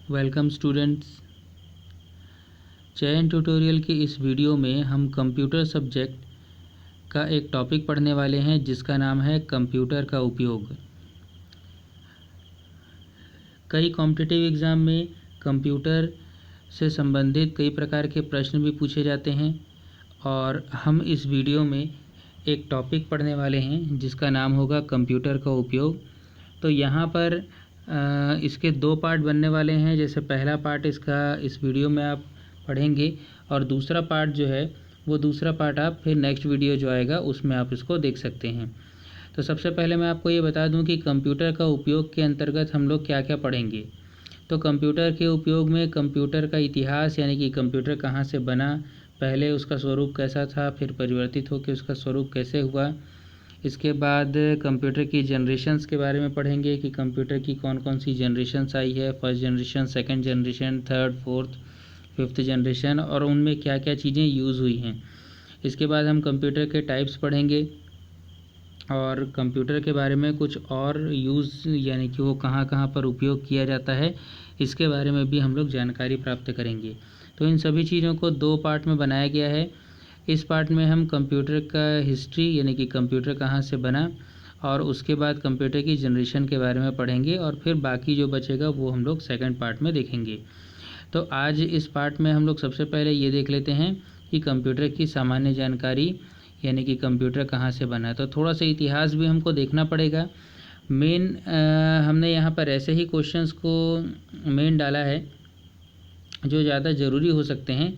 Welcome students. चयन tutorial के इस वीडियो में हम कंप्यूटर सब्जेक्ट का एक टॉपिक पढ़ने वाले हैं जिसका नाम है कंप्यूटर का उपयोग। कई कॉम्पिटिटिव एग्ज़ाम में कंप्यूटर से संबंधित कई प्रकार के प्रश्न भी पूछे जाते हैं और हम इस वीडियो में एक टॉपिक पढ़ने वाले हैं जिसका नाम होगा कंप्यूटर का उपयोग। तो यहाँ पर इसके दो पार्ट बनने वाले हैं। जैसे पहला पार्ट इसका इस वीडियो में आप पढ़ेंगे और दूसरा पार्ट जो है वो दूसरा पार्ट आप फिर नेक्स्ट वीडियो जो आएगा उसमें आप इसको देख सकते हैं। तो सबसे पहले मैं आपको ये बता दूं कि कंप्यूटर का उपयोग के अंतर्गत हम लोग क्या क्या पढ़ेंगे। तो कंप्यूटर के उपयोग में कंप्यूटर का इतिहास यानी कि कंप्यूटर कहाँ से बना, पहले उसका स्वरूप कैसा था, फिर परिवर्तित होकर उसका स्वरूप कैसे हुआ। इसके बाद कंप्यूटर की जनरेशन्स के बारे में पढ़ेंगे कि कंप्यूटर की कौन कौन सी जनरेशन्स आई है, first generation, second generation, third, fourth, fifth generation, और उनमें क्या क्या चीज़ें यूज़ हुई हैं। इसके बाद हम कंप्यूटर के टाइप्स पढ़ेंगे और कंप्यूटर के बारे में कुछ और यूज़ यानी कि वो कहाँ कहाँ पर उपयोग किया जाता है इसके बारे में भी हम लोग जानकारी प्राप्त करेंगे। तो इन सभी चीज़ों को दो पार्ट में बनाया गया है। इस पार्ट में हम कंप्यूटर का हिस्ट्री यानी कि कंप्यूटर कहाँ से बना और उसके बाद कंप्यूटर की जनरेशन के बारे में पढ़ेंगे और फिर बाकी जो बचेगा वो हम लोग सेकंड पार्ट में देखेंगे। तो आज इस पार्ट में हम लोग सबसे पहले ये देख लेते हैं कि कंप्यूटर की सामान्य जानकारी यानी कि कंप्यूटर कहाँ से बना। तो थोड़ा सा इतिहास भी हमको देखना पड़ेगा। मेन हमने यहाँ पर ऐसे ही क्वेश्चंस को मेन डाला है जो ज़्यादा ज़रूरी हो सकते हैं।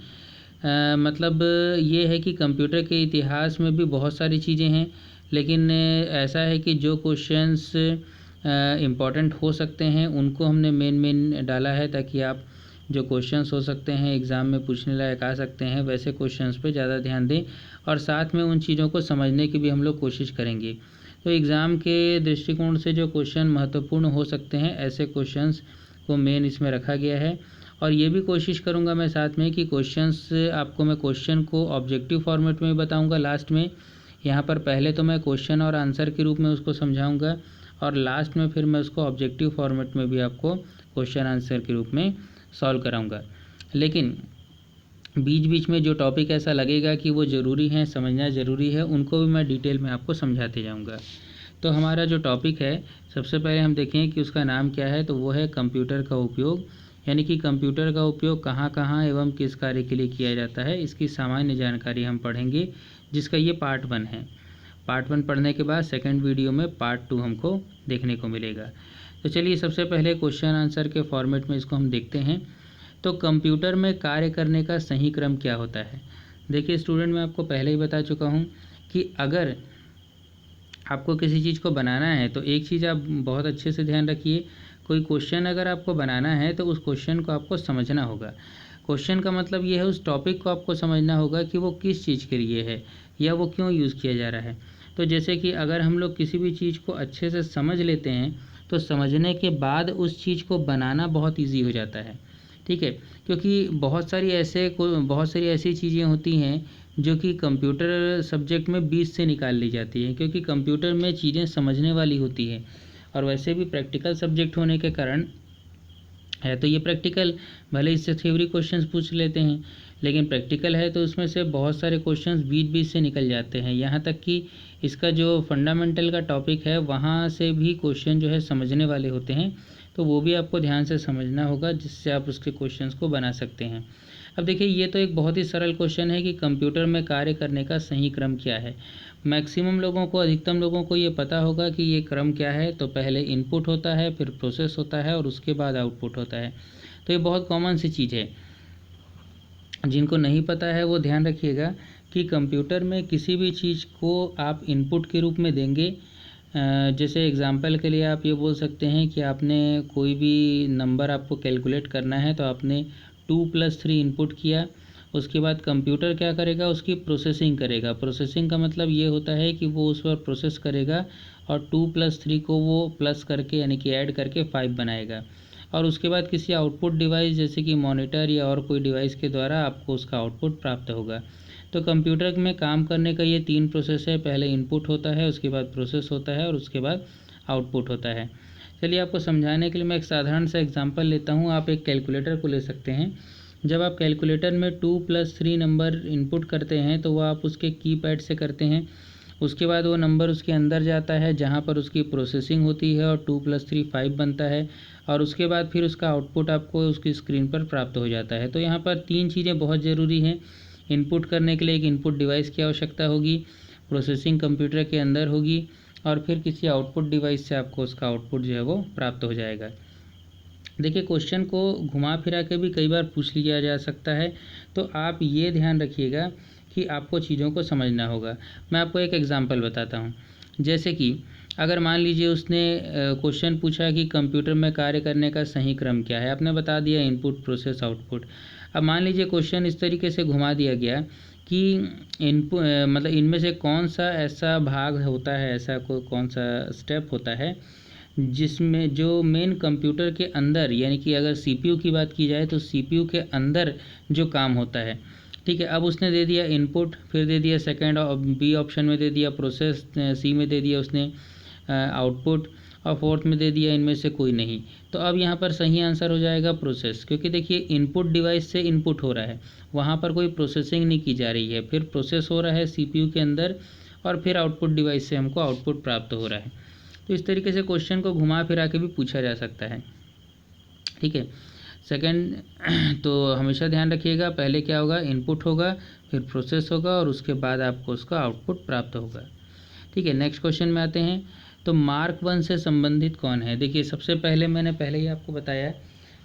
मतलब ये है कि कंप्यूटर के इतिहास में भी बहुत सारी चीज़ें हैं, लेकिन ऐसा है कि जो क्वेश्चंस इम्पॉर्टेंट हो सकते हैं उनको हमने मेन डाला है ताकि आप जो क्वेश्चंस हो सकते हैं एग्ज़ाम में पूछने लायक आ सकते हैं वैसे क्वेश्चंस पे ज़्यादा ध्यान दें और साथ में उन चीज़ों को समझने की भी हम लोग कोशिश करेंगे। तो एग्ज़ाम के दृष्टिकोण से जो क्वेश्चन महत्वपूर्ण हो सकते हैं ऐसे क्वेश्चंस को मेन इसमें रखा गया है। और ये भी कोशिश करूँगा मैं साथ में कि क्वेश्चंस आपको मैं क्वेश्चन को ऑब्जेक्टिव फॉर्मेट में बताऊँगा लास्ट में। यहाँ पर पहले तो मैं क्वेश्चन और आंसर के रूप में उसको समझाऊँगा और लास्ट में फिर मैं उसको ऑब्जेक्टिव फॉर्मेट में भी आपको क्वेश्चन आंसर के रूप में सॉल्व कराऊँगा। लेकिन बीच बीच में जो टॉपिक ऐसा लगेगा कि वो ज़रूरी है, समझना ज़रूरी है, उनको भी मैं डिटेल में आपको समझाते जाऊँगा। तो हमारा जो टॉपिक है सबसे पहले हम देखें कि उसका नाम क्या है। तो वो है कंप्यूटर का उपयोग यानी कि कंप्यूटर का उपयोग कहाँ कहाँ एवं किस कार्य के लिए किया जाता है इसकी सामान्य जानकारी हम पढ़ेंगे, जिसका ये पार्ट 1 है। पार्ट 1 पढ़ने के बाद सेकंड वीडियो में पार्ट 2 हमको देखने को मिलेगा। तो चलिए सबसे पहले क्वेश्चन आंसर के फॉर्मेट में इसको हम देखते हैं। तो कंप्यूटर में कार्य करने का सही क्रम क्या होता है। देखिए स्टूडेंट, मैं आपको पहले ही बता चुका हूँ कि अगर आपको किसी चीज़ को बनाना है तो एक चीज़ आप बहुत अच्छे से ध्यान रखिए, कोई क्वेश्चन अगर आपको बनाना है तो उस क्वेश्चन को आपको समझना होगा। क्वेश्चन का मतलब ये है उस टॉपिक को आपको समझना होगा कि वो किस चीज़ के लिए है या वो क्यों यूज़ किया जा रहा है। तो जैसे कि अगर हम लोग किसी भी चीज़ को अच्छे से समझ लेते हैं तो समझने के बाद उस चीज़ को बनाना बहुत ईजी हो जाता है। ठीक है, क्योंकि बहुत सारी ऐसी चीज़ें होती हैं जो कि कंप्यूटर सब्जेक्ट में बीच से निकाल ली जाती हैं, क्योंकि कंप्यूटर में चीज़ें समझने वाली होती हैं और वैसे भी प्रैक्टिकल सब्जेक्ट होने के कारण है तो ये प्रैक्टिकल, भले इससे थ्योरी क्वेश्चंस पूछ लेते हैं लेकिन प्रैक्टिकल है तो उसमें से बहुत सारे क्वेश्चंस बीच बीच से निकल जाते हैं। यहाँ तक कि इसका जो फंडामेंटल का टॉपिक है वहाँ से भी क्वेश्चन जो है समझने वाले होते हैं, तो वो भी आपको ध्यान से समझना होगा जिससे आप उसके क्वेश्चंस को बना सकते हैं। अब देखिए, ये तो एक बहुत ही सरल क्वेश्चन है कि कंप्यूटर में कार्य करने का सही क्रम क्या है। मैक्सिमम लोगों को, अधिकतम लोगों को ये पता होगा कि ये क्रम क्या है। तो पहले इनपुट होता है, फिर प्रोसेस होता है और उसके बाद आउटपुट होता है। तो ये बहुत कॉमन सी चीज़ है, जिनको नहीं पता है वो ध्यान रखिएगा कि कंप्यूटर में किसी भी चीज़ को आप इनपुट के रूप में देंगे। जैसे एग्जांपल के लिए आप ये बोल सकते हैं कि आपने कोई भी नंबर आपको कैलकुलेट करना है तो आपने 2+3 इनपुट किया। उसके बाद कंप्यूटर क्या करेगा, उसकी प्रोसेसिंग करेगा। प्रोसेसिंग का मतलब ये होता है कि वो उस पर प्रोसेस करेगा और 2+3 को वो प्लस करके यानी कि ऐड करके 5 बनाएगा और उसके बाद किसी आउटपुट डिवाइस जैसे कि मॉनिटर या और कोई डिवाइस के द्वारा आपको उसका आउटपुट प्राप्त होगा। तो कंप्यूटर में काम करने का ये 3 प्रोसेस है, पहले इनपुट होता है, उसके बाद प्रोसेस होता है और उसके बाद आउटपुट होता है। चलिए आपको समझाने के लिए मैं एक साधारण सा एग्जांपल लेता हूँ। आप एक कैलकुलेटर को ले सकते हैं। जब आप कैलकुलेटर में 2+3 नंबर इनपुट करते हैं तो वह आप उसके कीपैड से करते हैं। उसके बाद वो नंबर उसके अंदर जाता है जहाँ पर उसकी प्रोसेसिंग होती है और 2+3 5 बनता है, और उसके बाद फिर उसका आउटपुट आपको उसकी स्क्रीन पर प्राप्त हो जाता है। तो यहाँ पर 3 चीज़ें बहुत ज़रूरी हैं। इनपुट करने के लिए एक इनपुट डिवाइस की आवश्यकता होगी, प्रोसेसिंग कंप्यूटर के अंदर होगी, और फिर किसी आउटपुट डिवाइस से आपको उसका आउटपुट जो है वो प्राप्त हो जाएगा। देखिए, क्वेश्चन को घुमा फिरा के भी कई बार पूछ लिया जा सकता है, तो आप ये ध्यान रखिएगा कि आपको चीज़ों को समझना होगा। मैं आपको एक एग्जांपल बताता हूँ। जैसे कि अगर मान लीजिए उसने क्वेश्चन पूछा कि कंप्यूटर में कार्य करने का सही क्रम क्या है, आपने बता दिया इनपुट प्रोसेस आउटपुट। अब मान लीजिए क्वेश्चन इस तरीके से घुमा दिया गया कि इनपुट मतलब इनमें से कौन सा ऐसा भाग होता है, ऐसा कोई कौन सा स्टेप होता है जिसमें जो मेन कंप्यूटर के अंदर, यानी कि अगर सीपीयू की बात की जाए तो सीपीयू के अंदर जो काम होता है। ठीक है, अब उसने दे दिया इनपुट, फिर दे दिया सेकंड बी ऑप्शन में दे दिया प्रोसेस, सी में दे दिया उसने आउटपुट, और फोर्थ में दे दिया इनमें से कोई नहीं। तो अब यहाँ पर सही आंसर हो जाएगा प्रोसेस, क्योंकि देखिए इनपुट डिवाइस से इनपुट हो रहा है, वहाँ पर कोई प्रोसेसिंग नहीं की जा रही है, फिर प्रोसेस हो रहा है सीपीयू के अंदर, और फिर आउटपुट डिवाइस से हमको आउटपुट प्राप्त हो रहा है। तो इस तरीके से क्वेश्चन को घुमा फिरा के भी पूछा जा सकता है। ठीक है, सेकंड तो हमेशा ध्यान रखिएगा, पहले क्या होगा, इनपुट होगा, फिर प्रोसेस होगा, और उसके बाद आपको उसका आउटपुट प्राप्त होगा। ठीक है, नेक्स्ट क्वेश्चन में आते हैं। तो मार्क 1 से संबंधित कौन है? देखिए, सबसे पहले मैंने पहले ही आपको बताया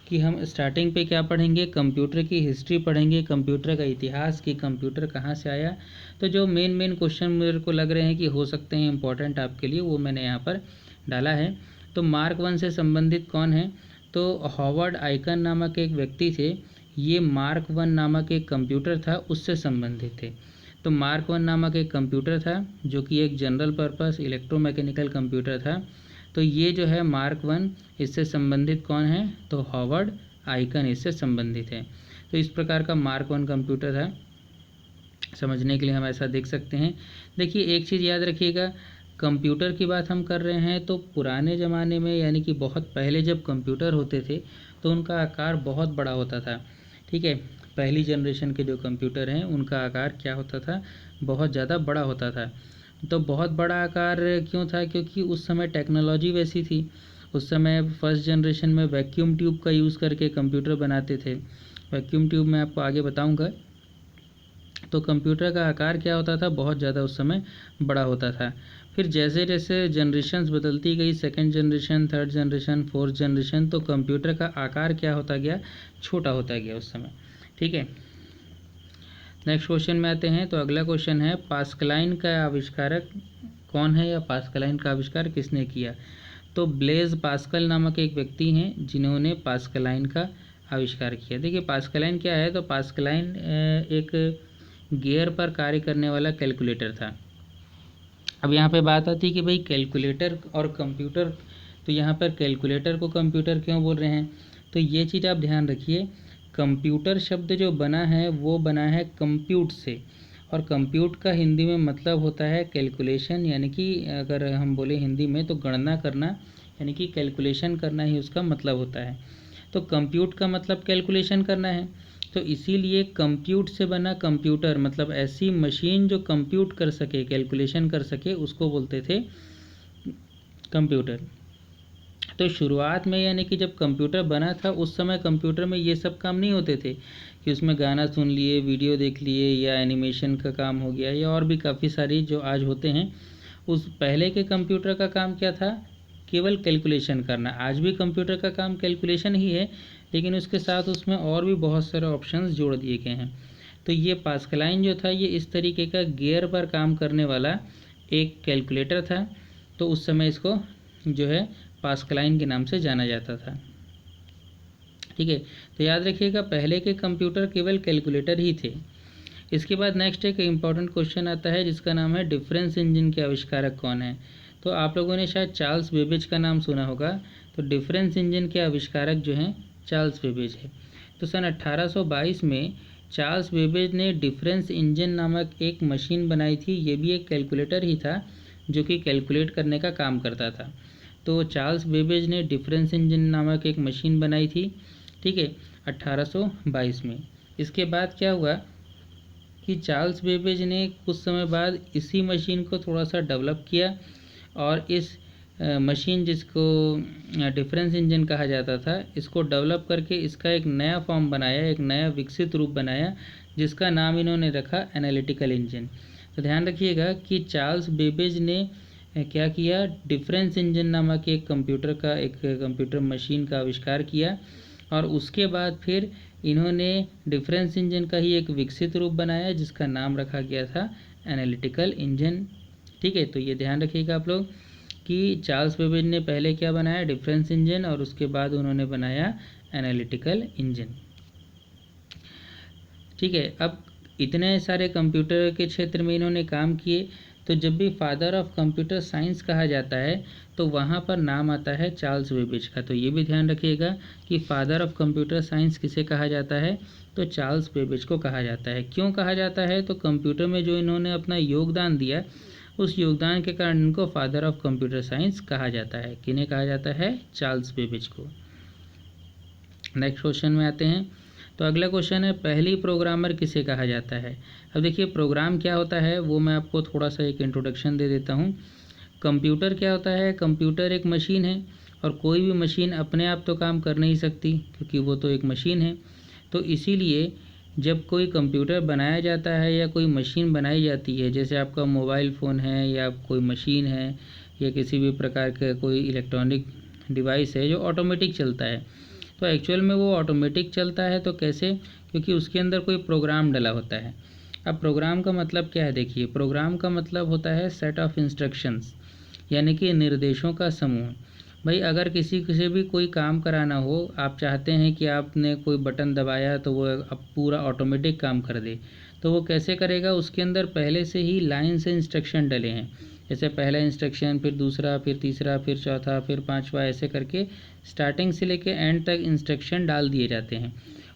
कि हम स्टार्टिंग पे क्या पढ़ेंगे, कंप्यूटर की हिस्ट्री पढ़ेंगे, कंप्यूटर का इतिहास, कि कंप्यूटर कहाँ से आया। तो जो मेन क्वेश्चन मेरे को लग रहे हैं कि हो सकते हैं इंपॉर्टेंट आपके लिए, वो मैंने यहाँ पर डाला है। तो मार्क 1 से संबंधित कौन है? तो हॉवर्ड आइकन नामक एक व्यक्ति थे, ये मार्क 1 नामक एक कंप्यूटर था उससे संबंधित थे। तो मार्क 1 नामक एक कंप्यूटर था जो कि एक जनरल पर्पस इलेक्ट्रोमैकेनिकल कंप्यूटर था। तो ये जो है मार्क 1, इससे संबंधित कौन है? तो हॉवर्ड आइकन इससे संबंधित है। तो इस प्रकार का मार्क 1 कंप्यूटर था। समझने के लिए हम ऐसा देख सकते हैं। देखिए, एक चीज़ याद रखिएगा, कंप्यूटर की बात हम कर रहे हैं तो पुराने ज़माने में, यानी कि बहुत पहले जब कंप्यूटर होते थे तो उनका आकार बहुत बड़ा होता था। ठीक है, पहली जनरेशन के जो कंप्यूटर हैं उनका आकार क्या होता था? बहुत ज़्यादा बड़ा होता था। तो बहुत बड़ा आकार क्यों था? क्योंकि उस समय टेक्नोलॉजी वैसी थी। उस समय फर्स्ट जनरेशन में वैक्यूम ट्यूब का यूज़ करके कंप्यूटर बनाते थे। वैक्यूम ट्यूब मैं आपको आगे बताऊँगा। तो कंप्यूटर का आकार क्या होता था? बहुत ज़्यादा उस समय बड़ा होता था। फिर जैसे जैसे जनरेशन्स बदलती गई, second generation, third generation, fourth generation, तो कंप्यूटर का आकार क्या होता गया? छोटा होता गया उस समय। ठीक है, नेक्स्ट क्वेश्चन में आते हैं। तो अगला क्वेश्चन है, पास्कलाइन का आविष्कारक कौन है, या पास्कलाइन का आविष्कार किसने किया? तो ब्लेज पास्कल नामक एक व्यक्ति हैं जिन्होंने पास्कलाइन का आविष्कार किया। देखिए, पास्कलाइन क्या है? तो पास्कलाइन एक गियर पर कार्य करने वाला कैलकुलेटर था। अब यहाँ पे बात आती है कि भाई कैलकुलेटर और कंप्यूटर, तो यहाँ पर कैलकुलेटर को कंप्यूटर क्यों बोल रहे हैं? तो ये चीज़ आप ध्यान रखिए, कंप्यूटर शब्द जो बना है वो बना है कंप्यूट से, और कंप्यूट का हिंदी में मतलब होता है कैलकुलेशन, यानी कि अगर हम बोले हिंदी में तो गणना करना, यानी कि कैलकुलेशन करना ही उसका मतलब होता है। तो कंप्यूट का मतलब कैलकुलेशन करना है, तो इसीलिए कंप्यूट से बना कंप्यूटर, मतलब ऐसी मशीन जो कंप्यूट कर सके, कैलकुलेशन कर सके, उसको बोलते थे कंप्यूटर। तो शुरुआत में, यानी कि जब कंप्यूटर बना था उस समय कंप्यूटर में ये सब काम नहीं होते थे कि उसमें गाना सुन लिए, वीडियो देख लिए, या एनिमेशन का काम हो गया, या और भी काफ़ी सारी जो आज होते हैं। उस पहले के कंप्यूटर का काम क्या था? केवल कैलकुलेशन करना। आज भी कंप्यूटर का काम कैलकुलेशन ही है, लेकिन उसके साथ उसमें और भी बहुत सारे ऑप्शंस जोड़ दिए गए हैं। तो ये पास्कलाइन जो था, ये इस तरीके का गियर पर काम करने वाला एक कैलकुलेटर था। तो उस समय इसको जो है पास्कलाइन के नाम से जाना जाता था। ठीक है, तो याद रखिएगा, पहले के कंप्यूटर केवल कैलकुलेटर ही थे। इसके बाद नेक्स्ट एक इम्पॉर्टेंट क्वेश्चन आता है जिसका नाम है, डिफरेंस इंजन के आविष्कारक कौन है? तो आप लोगों ने शायद चार्ल्स बेबेज का नाम सुना होगा। तो डिफरेंस इंजन के आविष्कारक जो हैं चार्ल्स बेबेज है। तो सन 1822 में चार्ल्स बेबेज ने डिफरेंस इंजन नामक एक मशीन बनाई थी। ये भी एक कैलकुलेटर ही था जो कि कैलकुलेट करने का काम करता था। तो चार्ल्स बेबेज ने डिफरेंस इंजन नामक एक मशीन बनाई थी, ठीक है, 1822 में। इसके बाद क्या हुआ कि चार्ल्स बेबेज ने कुछ समय बाद इसी मशीन को थोड़ा सा डेवलप किया और इस मशीन जिसको डिफरेंस इंजन कहा जाता था, इसको डेवलप करके इसका एक नया फॉर्म बनाया, एक नया विकसित रूप बनाया, जिसका नाम इन्होंने रखा एनालिटिकल इंजन। तो ध्यान रखिएगा कि चार्ल्स बेबेज ने क्या किया, डिफरेंस इंजन नामक एक कंप्यूटर मशीन का आविष्कार किया और उसके बाद फिर इन्होंने डिफरेंस इंजन का ही एक विकसित रूप बनाया जिसका नाम रखा गया था एनालिटिकल इंजन, ठीक है। तो ये ध्यान रखिएगा आप लोग कि चार्ल्स बेबेज ने पहले क्या बनाया, डिफरेंस इंजन, और उसके बाद उन्होंने बनाया एनालिटिकल इंजन, ठीक है। अब इतने सारे कंप्यूटर के क्षेत्र में इन्होंने काम किए, तो जब भी फादर ऑफ कंप्यूटर साइंस कहा जाता है तो वहाँ पर नाम आता है चार्ल्स बेबेज का। तो ये भी ध्यान रखिएगा कि फादर ऑफ कंप्यूटर साइंस किसे कहा जाता है, तो चार्ल्स बेबेज को कहा जाता है। क्यों कहा जाता है, तो कंप्यूटर में जो इन्होंने अपना योगदान दिया, उस योगदान के कारण इनको फादर ऑफ कंप्यूटर साइंस कहा जाता है। किन्हें कहा जाता है, चार्ल्स बेबेज को। नेक्स्ट क्वेश्चन में आते हैं। तो अगला क्वेश्चन है, पहली प्रोग्रामर किसे कहा जाता है। अब देखिए प्रोग्राम क्या होता है वो मैं आपको थोड़ा सा एक इंट्रोडक्शन दे देता हूँ। कंप्यूटर क्या होता है, कंप्यूटर एक मशीन है और कोई भी मशीन अपने आप तो काम कर नहीं सकती क्योंकि वो तो एक मशीन है। तो इसीलिए जब कोई कंप्यूटर बनाया जाता है या कोई मशीन बनाई जाती है, जैसे आपका मोबाइल फ़ोन है या कोई मशीन है या किसी भी प्रकार का कोई इलेक्ट्रॉनिक डिवाइस है जो ऑटोमेटिक चलता है, तो एक्चुअल में वो ऑटोमेटिक चलता है। तो कैसे, क्योंकि उसके अंदर कोई प्रोग्राम डला होता है। अब प्रोग्राम का मतलब क्या है, देखिए प्रोग्राम का मतलब होता है सेट ऑफ इंस्ट्रक्शंस, यानी कि निर्देशों का समूह। भाई अगर किसी से भी कोई काम कराना हो, आप चाहते हैं कि आपने कोई बटन दबाया तो वो अब पूरा ऑटोमेटिक काम कर दे, तो वो कैसे करेगा, उसके अंदर पहले से ही लाइन से इंस्ट्रक्शन डले हैं। जैसे पहला इंस्ट्रक्शन, फिर दूसरा, फिर तीसरा, फिर चौथा, फिर पांचवा, ऐसे करके स्टार्टिंग से लेके एंड तक इंस्ट्रक्शन डाल दिए जाते हैं।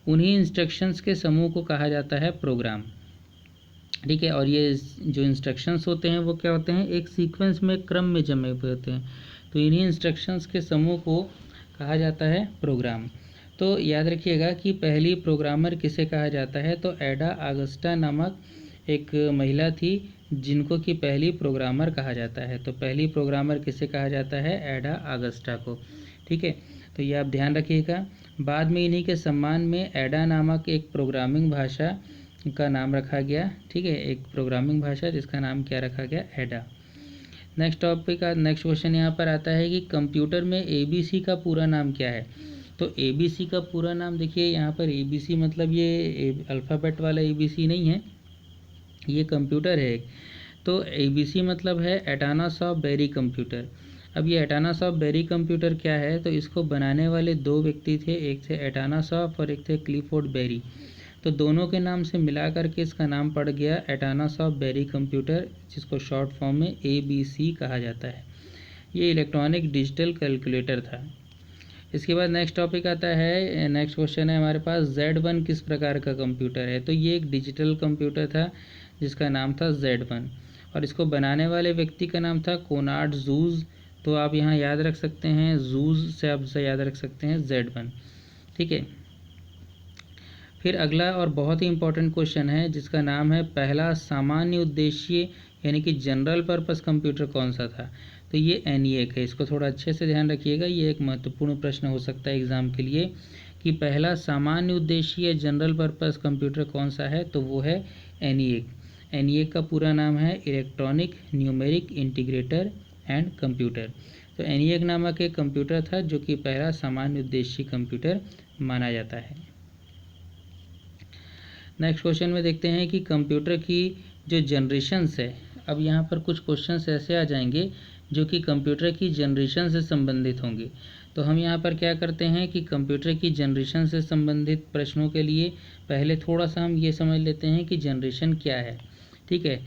उन्हीं इंस्ट्रक्शंस के समूह को कहा जाता है प्रोग्राम, ठीक है। और ये जो इंस्ट्रक्शंस होते हैं वो क्या होते हैं, एक सीक्वेंस में क्रम में जमे हुए होते हैं। तो इन्हीं इंस्ट्रक्शंस के समूह को कहा जाता है प्रोग्राम। तो याद रखिएगा कि पहली प्रोग्रामर किसे कहा जाता है, तो एडा आगस्टा नामक एक महिला थी जिनको कि पहली प्रोग्रामर कहा जाता है। तो पहली प्रोग्रामर किसे कहा जाता है, एडा आगस्टा को, ठीक है। तो ये आप ध्यान रखिएगा। बाद में इन्हीं के सम्मान में एडा नामक एक प्रोग्रामिंग भाषा का नाम रखा गया, ठीक है, एक प्रोग्रामिंग भाषा जिसका नाम क्या रखा गया, एडा। नेक्स्ट टॉपिक का नेक्स्ट क्वेश्चन यहाँ पर आता है कि कंप्यूटर में एबीसी का पूरा नाम क्या है। तो एबीसी का पूरा नाम देखिए, यहाँ पर एबीसी मतलब ये अल्फ़ाबेट वाला एबीसी नहीं है, ये कंप्यूटर है। तो एबीसी मतलब है एटानस ऑफ बेरी कंप्यूटर। अब ये एटानस ऑफ बेरी कंप्यूटर क्या है, तो इसको बनाने वाले दो व्यक्ति थे, एक थे एटानस ऑफ और एक थे क्लिफोर्ड बेरी। तो दोनों के नाम से मिला करके इसका नाम पड़ गया एटानस ऑफ बेरी कंप्यूटर, जिसको शॉर्ट फॉर्म में एबीसी कहा जाता है। ये इलेक्ट्रॉनिक डिजिटल कैलकुलेटर था। इसके बाद नेक्स्ट टॉपिक आता है, नेक्स्ट क्वेश्चन है हमारे पास, Z1 किस प्रकार का कंप्यूटर है। तो ये एक डिजिटल कंप्यूटर था जिसका नाम था Z1 और इसको बनाने वाले व्यक्ति का नाम था कोनार्ड जूज। तो आप यहाँ याद रख सकते हैं, जूज से आप याद रख सकते हैं Z1, ठीक है। फिर अगला और बहुत ही इंपॉर्टेंट क्वेश्चन है जिसका नाम है, पहला सामान्य उद्देश्य यानी कि जनरल पर्पस कंप्यूटर कौन सा था। तो ये ENIAC है। इसको थोड़ा अच्छे से ध्यान रखिएगा, ये एक महत्वपूर्ण प्रश्न हो सकता है एग्जाम के लिए कि पहला सामान्य उद्देश्य जनरल पर्पस कंप्यूटर कौन सा है, तो वो है ENIAC। ENIAC का पूरा नाम है electronic numeric integrator and computer. तो ENIAC नामक एक कंप्यूटर था जो कि पहला सामान्य उद्देश्य कंप्यूटर माना जाता है। नेक्स्ट क्वेश्चन में देखते हैं कि कंप्यूटर की जो जनरेशन्स है, अब यहाँ पर कुछ क्वेश्चंस ऐसे आ जाएंगे जो कि कंप्यूटर की जनरेशन से संबंधित होंगे। तो हम यहाँ पर क्या करते हैं कि कंप्यूटर की जनरेशन से संबंधित प्रश्नों के लिए पहले थोड़ा सा हम ये समझ लेते हैं कि जनरेशन क्या है, ठीक है।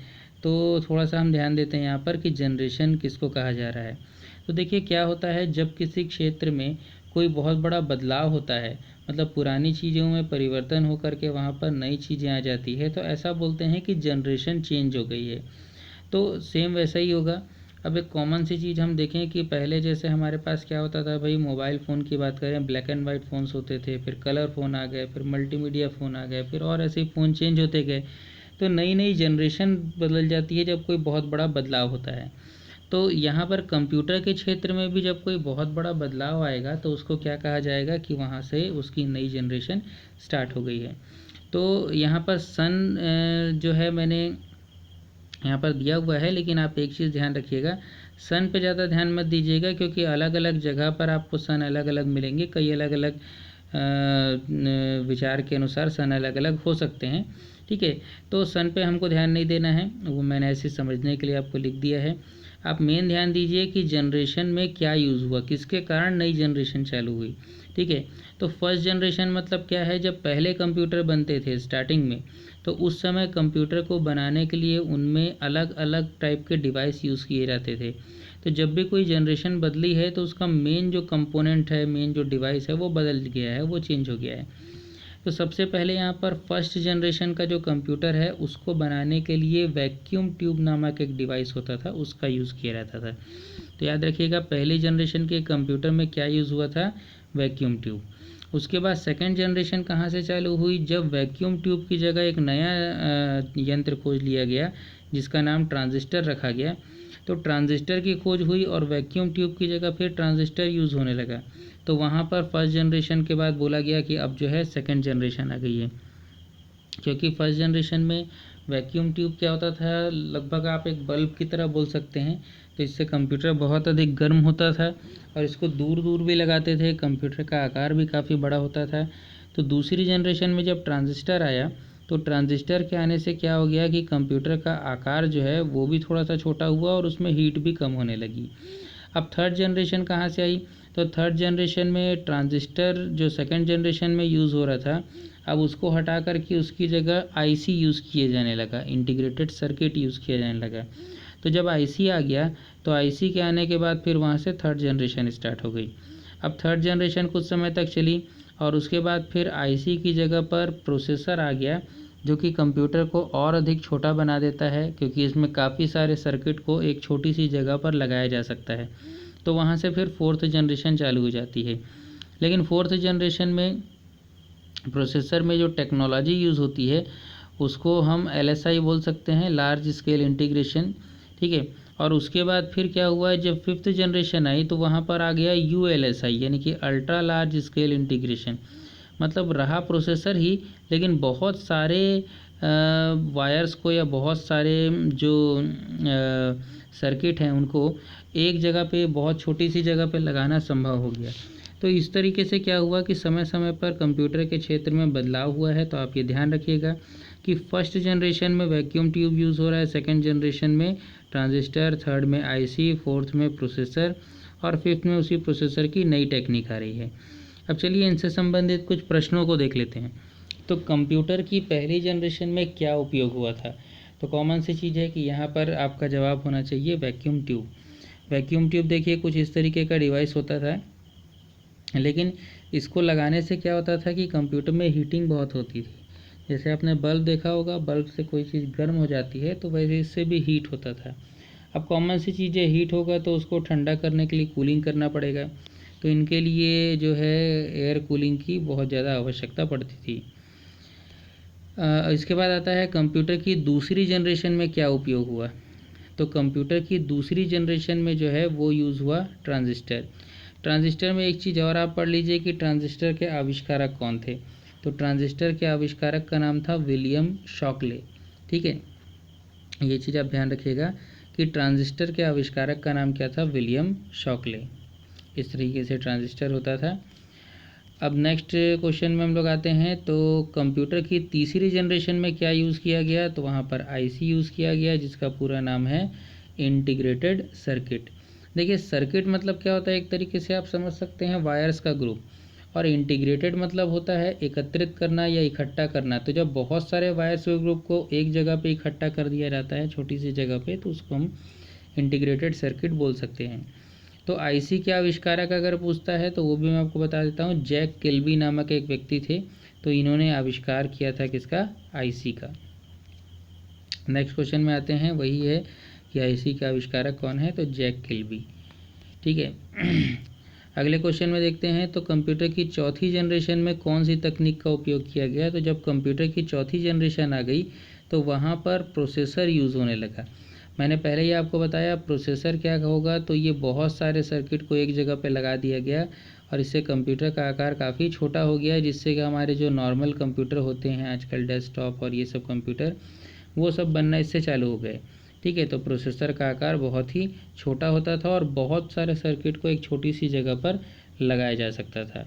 तो थोड़ा सा हम ध्यान देते हैं यहाँ पर कि जनरेशन किसको कहा जा रहा है। तो देखिए क्या होता है, जब किसी क्षेत्र में कोई बहुत बड़ा बदलाव होता है, मतलब पुरानी चीज़ों में परिवर्तन होकर के वहाँ पर नई चीज़ें आ जाती है, तो ऐसा बोलते हैं कि जनरेशन चेंज हो गई है। तो सेम वैसा ही होगा, अब एक कॉमन सी चीज़ हम देखें कि पहले जैसे हमारे पास क्या होता था भाई, मोबाइल फ़ोन की बात करें, ब्लैक एंड वाइट फ़ोन्स होते थे, फिर कलर फ़ोन आ गए, फिर मल्टीमीडिया फ़ोन आ गए, फिर और ऐसे ही फ़ोन चेंज होते गए। तो नई नई जनरेशन बदल जाती है जब कोई बहुत बड़ा बदलाव होता है। तो यहाँ पर कंप्यूटर के क्षेत्र में भी जब कोई बहुत बड़ा बदलाव आएगा तो उसको क्या कहा जाएगा कि वहाँ से उसकी नई जनरेशन स्टार्ट हो गई है। तो यहाँ पर सन जो है मैंने यहाँ पर दिया हुआ है, लेकिन आप एक चीज़ ध्यान रखिएगा, सन पे ज़्यादा ध्यान मत दीजिएगा, क्योंकि अलग अलग जगह पर आपको सन अलग अलग मिलेंगे। कई अलग अलग विचार के अनुसार सन अलग अलग हो सकते हैं। ठीक है, तो सन पे हमको ध्यान नहीं देना है, वो मैंने ऐसे समझने के लिए आपको लिख दिया है। आप मेन ध्यान दीजिए कि जनरेशन में क्या यूज़ हुआ, किसके कारण नई जनरेशन चालू हुई। ठीक है, तो फर्स्ट जनरेशन मतलब क्या है, जब पहले कंप्यूटर बनते थे स्टार्टिंग में, तो उस समय कंप्यूटर को बनाने के लिए उनमें अलग अलग टाइप के डिवाइस यूज़ किए जाते थे। तो जब भी कोई जनरेशन बदली है तो उसका मेन जो कंपोनेंट है, मेन जो डिवाइस है वो बदल गया है, वो चेंज हो गया है। तो सबसे पहले यहाँ पर फर्स्ट जनरेशन का जो कंप्यूटर है उसको बनाने के लिए वैक्यूम ट्यूब नामक एक डिवाइस होता था, उसका यूज़ किया जाता था। तो याद रखिएगा, पहली जनरेशन के कंप्यूटर में क्या यूज़ हुआ था, वैक्यूम ट्यूब। उसके बाद सेकंड जनरेशन कहाँ से चालू हुई, जब वैक्यूम ट्यूब की जगह एक नया यंत्र खोज लिया गया जिसका नाम ट्रांजिस्टर रखा गया। तो ट्रांजिस्टर की खोज हुई और वैक्यूम ट्यूब की जगह फिर ट्रांजिस्टर यूज़ होने लगा। तो वहाँ पर फर्स्ट जनरेशन के बाद बोला गया कि अब जो है सेकंड जनरेशन आ गई है, क्योंकि फर्स्ट जनरेशन में वैक्यूम ट्यूब क्या होता था, लगभग आप एक बल्ब की तरह बोल सकते हैं। तो इससे कंप्यूटर बहुत अधिक गर्म होता था और इसको दूर दूर भी लगाते थे, कंप्यूटर का आकार भी काफ़ी बड़ा होता था। तो दूसरी जनरेशन में जब ट्रांजिस्टर आया, तो ट्रांजिस्टर के आने से क्या हो गया कि कंप्यूटर का आकार जो है वो भी थोड़ा सा छोटा हुआ और उसमें हीट भी कम होने लगी। अब थर्ड जनरेशन कहाँ से आई, तो थर्ड जनरेशन में ट्रांजिस्टर जो सेकंड जनरेशन में यूज़ हो रहा था, अब उसको हटा कर के उसकी जगह आईसी यूज़ किए जाने लगा, इंटीग्रेटेड सर्किट यूज़ किया जाने लगा। तो जब आईसी आ गया तो आईसी के आने के बाद फिर वहाँ से थर्ड जनरेशन स्टार्ट हो गई। अब थर्ड जनरेशन कुछ समय तक चली और उसके बाद फिर आईसी की जगह पर प्रोसेसर आ गया, जो कि कंप्यूटर को और अधिक छोटा बना देता है, क्योंकि इसमें काफ़ी सारे सर्किट को एक छोटी सी जगह पर लगाया जा सकता है। तो वहाँ से फिर फोर्थ जनरेशन चालू हो जाती है। लेकिन फोर्थ जनरेशन में प्रोसेसर में जो टेक्नोलॉजी यूज़ होती है उसको हम LSI बोल सकते हैं, लार्ज स्केल इंटीग्रेशन। ठीक है, और उसके बाद फिर क्या हुआ है, जब फिफ्थ जनरेशन आई तो वहाँ पर आ गया ULSI, यानी कि अल्ट्रा लार्ज स्केल इंटीग्रेशन। मतलब रहा प्रोसेसर ही, लेकिन बहुत सारे वायर्स को या बहुत सारे जो सर्किट हैं उनको एक जगह पे, बहुत छोटी सी जगह पे लगाना संभव हो गया। तो इस तरीके से क्या हुआ कि समय समय पर कंप्यूटर के क्षेत्र में बदलाव हुआ है। तो आप ये ध्यान रखिएगा कि फर्स्ट जनरेशन में वैक्यूम ट्यूब यूज़ हो रहा है, सेकंड जनरेशन में ट्रांजिस्टर, थर्ड में आईसी, फोर्थ में प्रोसेसर और फिफ्थ में उसी प्रोसेसर की नई टेक्निक आ रही है। अब चलिए इनसे संबंधित कुछ प्रश्नों को देख लेते हैं। तो कंप्यूटर की पहली जनरेशन में क्या उपयोग हुआ था, तो कॉमन सी चीज़ है कि यहाँ पर आपका जवाब होना चाहिए वैक्यूम ट्यूब। वैक्यूम ट्यूब देखिए कुछ इस तरीके का डिवाइस होता था, लेकिन इसको लगाने से क्या होता था कि कंप्यूटर में हीटिंग बहुत होती थी। जैसे आपने बल्ब देखा होगा, बल्ब से कोई चीज़ गर्म हो जाती है तो वैसे इससे भी हीट होता था। अब कॉमन सी चीज़ें, हीट होगा तो उसको ठंडा करने के लिए कूलिंग करना पड़ेगा, तो इनके लिए जो है एयर कूलिंग की बहुत ज़्यादा आवश्यकता पड़ती थी। इसके बाद आता है कंप्यूटर की दूसरी जनरेशन में क्या उपयोग हुआ। तो कंप्यूटर की दूसरी जनरेशन में जो है वो यूज़ हुआ ट्रांजिस्टर। ट्रांजिस्टर में एक चीज़ और आप पढ़ लीजिए कि ट्रांजिस्टर के आविष्कारक कौन थे। तो ट्रांजिस्टर के आविष्कारक का नाम था विलियम शॉकले। ठीक है, ये चीज़ आप ध्यान रखिएगा कि ट्रांजिस्टर के आविष्कारक का नाम क्या था, विलियम शॉकले। इस तरीके से ट्रांजिस्टर होता था। अब नेक्स्ट क्वेश्चन में हम लोग आते हैं, तो कंप्यूटर की तीसरी जनरेशन में क्या यूज़ किया गया, तो वहाँ पर आईसी यूज़ किया गया, जिसका पूरा नाम है इंटीग्रेटेड सर्किट। देखिए सर्किट मतलब क्या होता है, एक तरीके से आप समझ सकते हैं वायर्स का ग्रुप, और इंटीग्रेटेड मतलब होता है एकत्रित करना या इकट्ठा करना। तो जब बहुत सारे वायर्स के ग्रुप को एक जगह पे इकट्ठा कर दिया जाता है छोटी सी जगह पे, तो उसको हम इंटीग्रेटेड सर्किट बोल सकते हैं। तो आईसी के आविष्कारक अगर पूछता है तो वो भी मैं आपको बता देता हूँ, जैक किल्बी नामक एक व्यक्ति थे, तो इन्होंने आविष्कार किया था किसका, आईसी का। नेक्स्ट क्वेश्चन में आते हैं, वही है या इसी का आविष्कारक कौन है, तो जैक किल्बी। ठीक है। अगले क्वेश्चन में देखते हैं, तो कंप्यूटर की चौथी जनरेशन में कौन सी तकनीक का उपयोग किया गया। तो जब कंप्यूटर की चौथी जनरेशन आ गई तो वहाँ पर प्रोसेसर यूज़ होने लगा। मैंने पहले ही आपको बताया प्रोसेसर क्या होगा, तो ये बहुत सारे सर्किट को एक जगह पे लगा दिया गया और इससे कंप्यूटर का आकार काफ़ी छोटा हो गया, जिससे कि हमारे जो नॉर्मल कंप्यूटर होते हैं आजकल, डेस्कटॉप और ये सब कंप्यूटर, वो सब बनना इससे चालू हो गए। ठीक है, तो प्रोसेसर का आकार बहुत ही छोटा होता था और बहुत सारे सर्किट को एक छोटी सी जगह पर लगाया जा सकता था।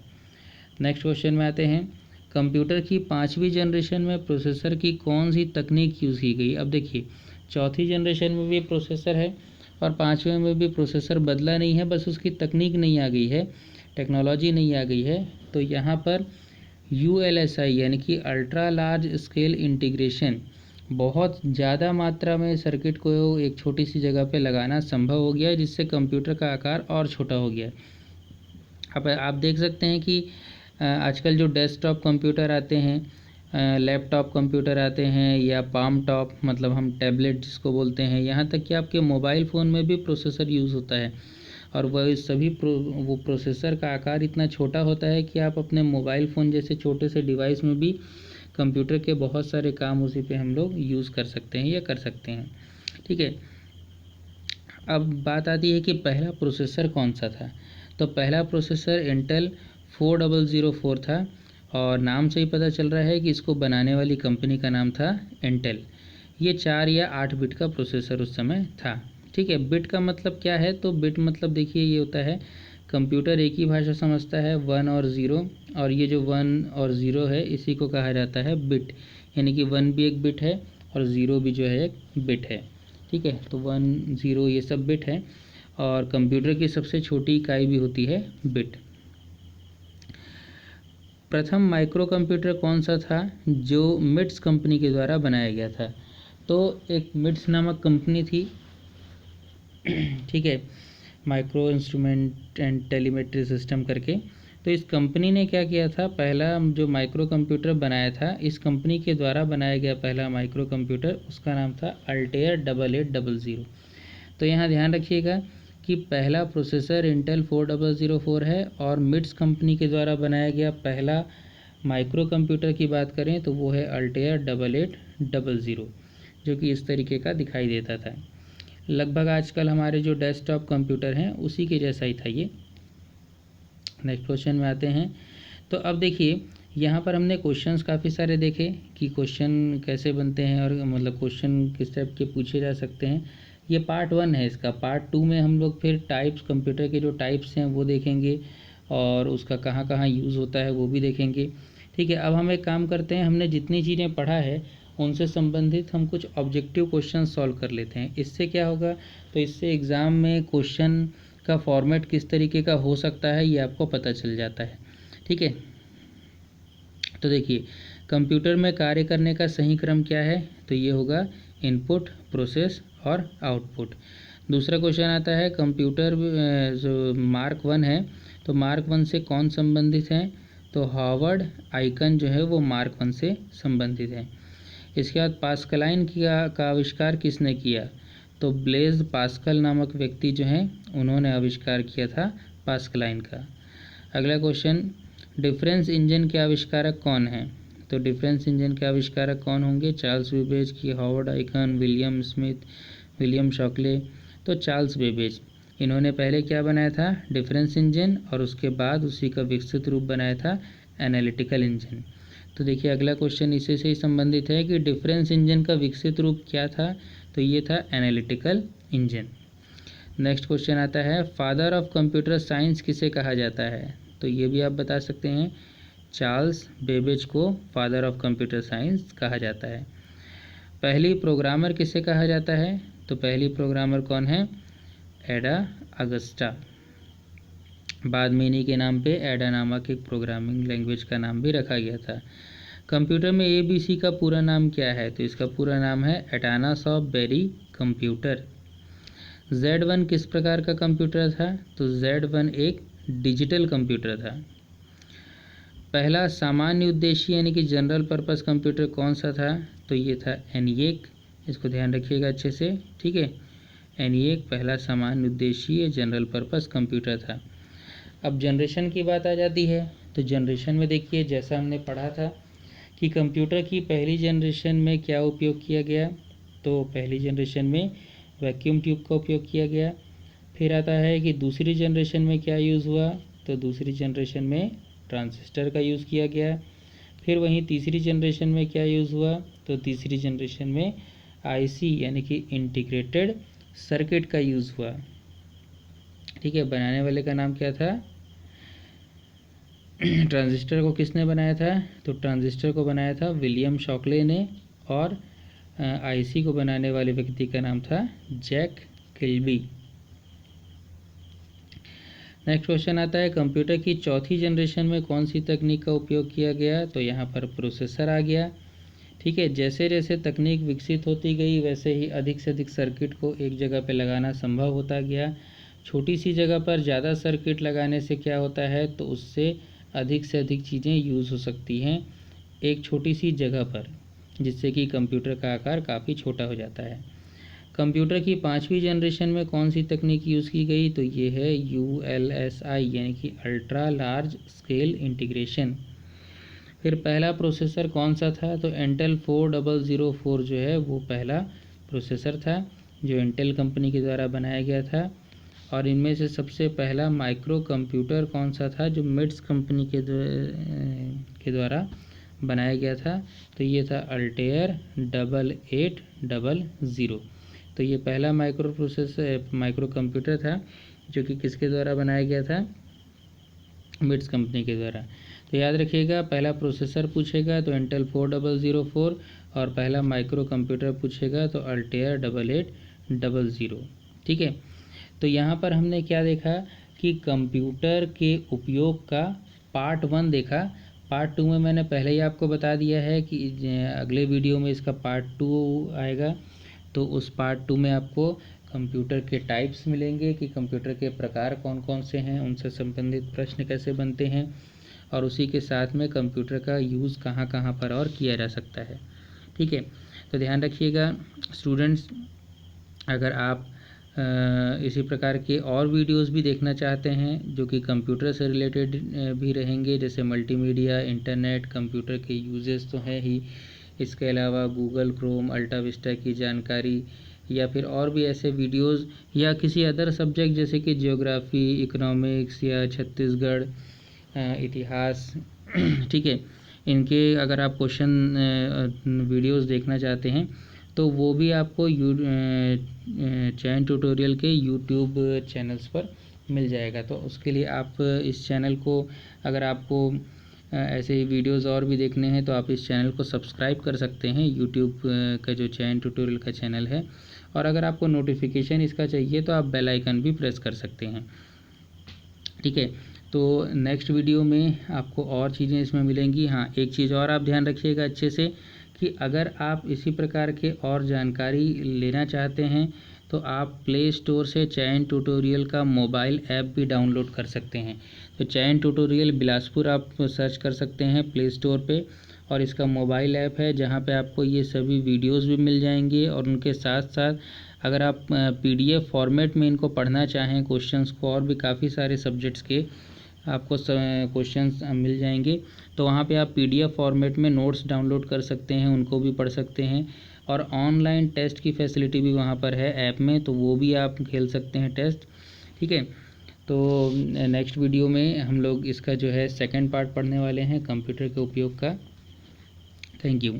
नेक्स्ट क्वेश्चन में आते हैं, कंप्यूटर की पाँचवीं जनरेशन में प्रोसेसर की कौन सी तकनीक यूज़ की गई। अब देखिए, चौथी जनरेशन में भी प्रोसेसर है और पाँचवें में भी प्रोसेसर बदला नहीं है, बस उसकी तकनीक नहीं आ गई है, टेक्नोलॉजी नहीं आ गई है। तो यहाँ पर ULSI यानी कि अल्ट्रा लार्ज स्केल इंटीग्रेशन, बहुत ज़्यादा मात्रा में सर्किट को एक छोटी सी जगह पे लगाना संभव हो गया है, जिससे कंप्यूटर का आकार और छोटा हो गया है। अब आप देख सकते हैं कि आजकल जो डेस्कटॉप कंप्यूटर आते हैं, लैपटॉप कंप्यूटर आते हैं, या पाम टॉप मतलब हम टैबलेट जिसको बोलते हैं, यहाँ तक कि आपके मोबाइल फ़ोन में भी प्रोसेसर यूज़ होता है और वह सभी वो प्रोसेसर का आकार इतना छोटा होता है कि आप अपने मोबाइल फ़ोन जैसे छोटे से डिवाइस में भी कंप्यूटर के बहुत सारे काम उसी पे हम लोग यूज़ कर सकते हैं या कर सकते हैं। ठीक है, अब बात आती है कि पहला प्रोसेसर कौन सा था। तो पहला प्रोसेसर इंटेल 4004 था और नाम से ही पता चल रहा है कि इसको बनाने वाली कंपनी का नाम था इंटेल। ये 4 या 8 बिट का प्रोसेसर उस समय था। ठीक है, बिट का मतलब क्या है, तो बिट मतलब देखिए ये होता है, कंप्यूटर एक ही भाषा समझता है, 1 और 0, और ये जो 1 और 0 है इसी को कहा जाता है बिट, यानी कि 1 भी एक बिट है और 0 भी जो है एक बिट है। ठीक है, तो 1 0 ये सब बिट है और कंप्यूटर की सबसे छोटी इकाई भी होती है बिट। प्रथम माइक्रो कंप्यूटर कौन सा था जो मिट्स कंपनी के द्वारा बनाया गया था। तो एक मिट्स नामक कंपनी थी, ठीक है, micro instrument and telemetry system करके। तो इस कंपनी ने क्या किया था, पहला जो माइक्रो कंप्यूटर बनाया था, इस कंपनी के द्वारा बनाया गया पहला माइक्रो कंप्यूटर, उसका नाम था अल्टेयर 8800। तो यहाँ ध्यान रखिएगा कि पहला प्रोसेसर इंटेल 4004 है और मिट्स कंपनी के द्वारा बनाया गया पहला माइक्रो कंप्यूटर की बात करें तो वो है अल्टेयर 8800, जो कि इस तरीके का दिखाई देता था। लगभग आजकल हमारे जो डेस्कटॉप कंप्यूटर हैं उसी के जैसा ही था ये। नेक्स्ट क्वेश्चन में आते हैं। तो अब देखिए, यहाँ पर हमने क्वेश्चंस काफ़ी सारे देखे कि क्वेश्चन कैसे बनते हैं और मतलब क्वेश्चन किस टाइप के पूछे जा सकते हैं। ये पार्ट 1 है इसका। पार्ट 2 में हम लोग फिर टाइप्स, कंप्यूटर के जो टाइप्स हैं वो देखेंगे और उसका कहाँ कहाँ यूज़ होता है वो भी देखेंगे। ठीक है, अब हम एक काम करते हैं, हमने जितनी चीज़ें पढ़ा है उनसे संबंधित हम कुछ ऑब्जेक्टिव क्वेश्चन सॉल्व कर लेते हैं। इससे क्या होगा, तो इससे एग्ज़ाम में क्वेश्चन का फॉर्मेट किस तरीके का हो सकता है ये आपको पता चल जाता है। ठीक है, तो देखिए, कंप्यूटर में कार्य करने का सही क्रम क्या है, तो ये होगा इनपुट, प्रोसेस और आउटपुट। दूसरा क्वेश्चन आता है, कंप्यूटर जो मार्क 1 है तो मार्क 1 से कौन संबंधित है, तो हार्वर्ड आइकन जो है वो मार्क 1 से संबंधित है। इसके बाद पास्कलाइन का आविष्कार किसने किया, तो ब्लेज पास्कल नामक व्यक्ति जो हैं उन्होंने आविष्कार किया था पास्कलाइन का। अगला क्वेश्चन, डिफरेंस इंजन के आविष्कारक कौन हैं, तो डिफरेंस इंजन के आविष्कारक कौन होंगे, चार्ल्स बेबेज की, Harvard icon, William Smith, William Shockley. तो चार्ल्स बेबेज, इन्होंने पहले क्या बनाया था, डिफरेंस इंजन, और उसके बाद उसी का विकसित रूप बनाया था एनालिटिकल इंजन। तो देखिए, अगला क्वेश्चन इसी से ही संबंधित है कि डिफरेंस इंजन का विकसित रूप क्या था, तो ये था एनालिटिकल इंजन। नेक्स्ट क्वेश्चन आता है, फादर ऑफ कंप्यूटर साइंस किसे कहा जाता है, तो ये भी आप बता सकते हैं, चार्ल्स बेबेज को फादर ऑफ कंप्यूटर साइंस कहा जाता है। पहली प्रोग्रामर किसे कहा जाता है, तो पहली प्रोग्रामर कौन है, एडा अगस्टा। बाद में इन्हीं के नाम पे एडा नामक एक प्रोग्रामिंग लैंग्वेज का नाम भी रखा गया था। कंप्यूटर में ABC का पूरा नाम क्या है, तो इसका पूरा नाम है एटाना ऑफ बेरी कंप्यूटर। Z1 किस प्रकार का कंप्यूटर था, तो Z1 एक डिजिटल कंप्यूटर था। पहला सामान्य उद्देश्य यानी कि जनरल पर्पस कंप्यूटर कौन सा था, तो ये था ENIAC। इसको ध्यान रखिएगा अच्छे से। ठीक है, ENIAC पहला सामान्य उद्देशीय जनरल पर्पस कंप्यूटर था। अब जनरेशन की बात आ जाती है, तो जनरेशन में देखिए जैसा हमने पढ़ा था कि कंप्यूटर की पहली जनरेशन में क्या उपयोग किया गया, तो पहली जनरेशन में वैक्यूम ट्यूब का उपयोग किया गया। फिर आता है कि दूसरी जनरेशन में क्या यूज़ हुआ, तो दूसरी जनरेशन में ट्रांजिस्टर का यूज़ किया गया। फिर वहीं तीसरी जनरेशन में क्या यूज़ हुआ, तो तीसरी जनरेशन में IC यानी कि इंटीग्रेटेड सर्किट का यूज़ हुआ। ठीक है, बनाने वाले का नाम क्या था, ट्रांजिस्टर को किसने बनाया था, तो ट्रांजिस्टर को बनाया था विलियम शॉकले ने, और IC को बनाने वाले व्यक्ति का नाम था जैक किल्बी। नेक्स्ट क्वेश्चन आता है कंप्यूटर की चौथी जनरेशन में कौन सी तकनीक का उपयोग किया गया, तो यहाँ पर प्रोसेसर आ गया। ठीक है, जैसे जैसे तकनीक विकसित होती गई वैसे ही अधिक से अधिक सर्किट को एक जगह पर लगाना संभव होता गया। छोटी सी जगह पर ज़्यादा सर्किट लगाने से क्या होता है, तो उससे अधिक से अधिक चीज़ें यूज़ हो सकती हैं एक छोटी सी जगह पर, जिससे कि कंप्यूटर का आकार काफ़ी छोटा हो जाता है। कंप्यूटर की पाँचवीं जनरेशन में कौन सी तकनीक यूज़ की गई, तो ये है ULSI यानी कि अल्ट्रा लार्ज स्केल इंटीग्रेशन। फिर पहला प्रोसेसर कौन सा था, तो इंटेल 4004 जो है वो पहला प्रोसेसर था जो इंटेल कंपनी के द्वारा बनाया गया था। और इनमें से सबसे पहला माइक्रो कंप्यूटर कौन सा था, जो मिट्स कंपनी के द्वारा बनाया गया था, तो ये था अल्टेयर 8800। तो ये पहला माइक्रो कंप्यूटर था जो कि किसके द्वारा बनाया गया था, मिट्स कंपनी के द्वारा। तो याद रखिएगा, पहला प्रोसेसर पूछेगा तो इंटेल 4004, और पहला माइक्रो कंप्यूटर पूछेगा तो अल्टेयर 8800। ठीक है, तो यहाँ पर हमने क्या देखा कि कंप्यूटर के उपयोग का पार्ट 1 देखा। पार्ट 2 में मैंने पहले ही आपको बता दिया है कि अगले वीडियो में इसका पार्ट 2 आएगा। तो उस पार्ट 2 में आपको कंप्यूटर के टाइप्स मिलेंगे कि कंप्यूटर के प्रकार कौन कौन से हैं, उनसे संबंधित प्रश्न कैसे बनते हैं, और उसी के साथ में कंप्यूटर का यूज़ कहाँ कहाँ पर और किया जा सकता है। ठीक है, तो ध्यान रखिएगा स्टूडेंट्स, अगर आप इसी प्रकार के और वीडियोस भी देखना चाहते हैं जो कि कंप्यूटर से रिलेटेड भी रहेंगे, जैसे मल्टीमीडिया, इंटरनेट, कंप्यूटर के यूजेस तो हैं ही, इसके अलावा गूगल क्रोम, अल्टा विस्टा की जानकारी, या फिर और भी ऐसे वीडियोस, या किसी अदर सब्जेक्ट जैसे कि जियोग्राफी, इकोनॉमिक्स या छत्तीसगढ़ इतिहास, ठीक है, इनके अगर आप क्वेश्चन वीडियोस देखना चाहते हैं तो वो भी आपको चैन ट्यूटोरियल के यूट्यूब चैनल्स पर मिल जाएगा। तो उसके लिए आप इस चैनल को, अगर आपको ऐसे ही वीडियोस और भी देखने हैं तो आप इस चैनल को सब्सक्राइब कर सकते हैं, यूट्यूब का जो चैन ट्यूटोरियल का चैनल है। और अगर आपको नोटिफिकेशन इसका चाहिए तो आप बेल आइकन भी प्रेस कर सकते हैं। ठीक है, तो नेक्स्ट वीडियो में आपको और चीज़ें इसमें मिलेंगी। हाँ, एक चीज़ और आप ध्यान रखिएगा अच्छे से कि अगर आप इसी प्रकार के और जानकारी लेना चाहते हैं तो आप प्ले स्टोर से चैन ट्यूटोरियल का मोबाइल ऐप भी डाउनलोड कर सकते हैं। तो चैन ट्यूटोरियल बिलासपुर आप सर्च कर सकते हैं प्ले स्टोर पे, और इसका मोबाइल ऐप है जहाँ पे आपको ये सभी वीडियोस भी मिल जाएंगे, और उनके साथ साथ अगर आप PDF फॉर्मेट में इनको पढ़ना चाहें क्वेश्चंस को, और भी काफ़ी सारे सब्जेक्ट्स के आपको क्वेश्चंस मिल जाएंगे, तो वहाँ पे आप PDF फॉर्मेट में नोट्स डाउनलोड कर सकते हैं, उनको भी पढ़ सकते हैं। और ऑनलाइन टेस्ट की फैसिलिटी भी वहाँ पर है ऐप में, तो वो भी आप खेल सकते हैं टेस्ट। ठीक है, तो नेक्स्ट वीडियो में हम लोग इसका जो है सेकंड पार्ट पढ़ने वाले हैं कंप्यूटर के उपयोग का। Thank you.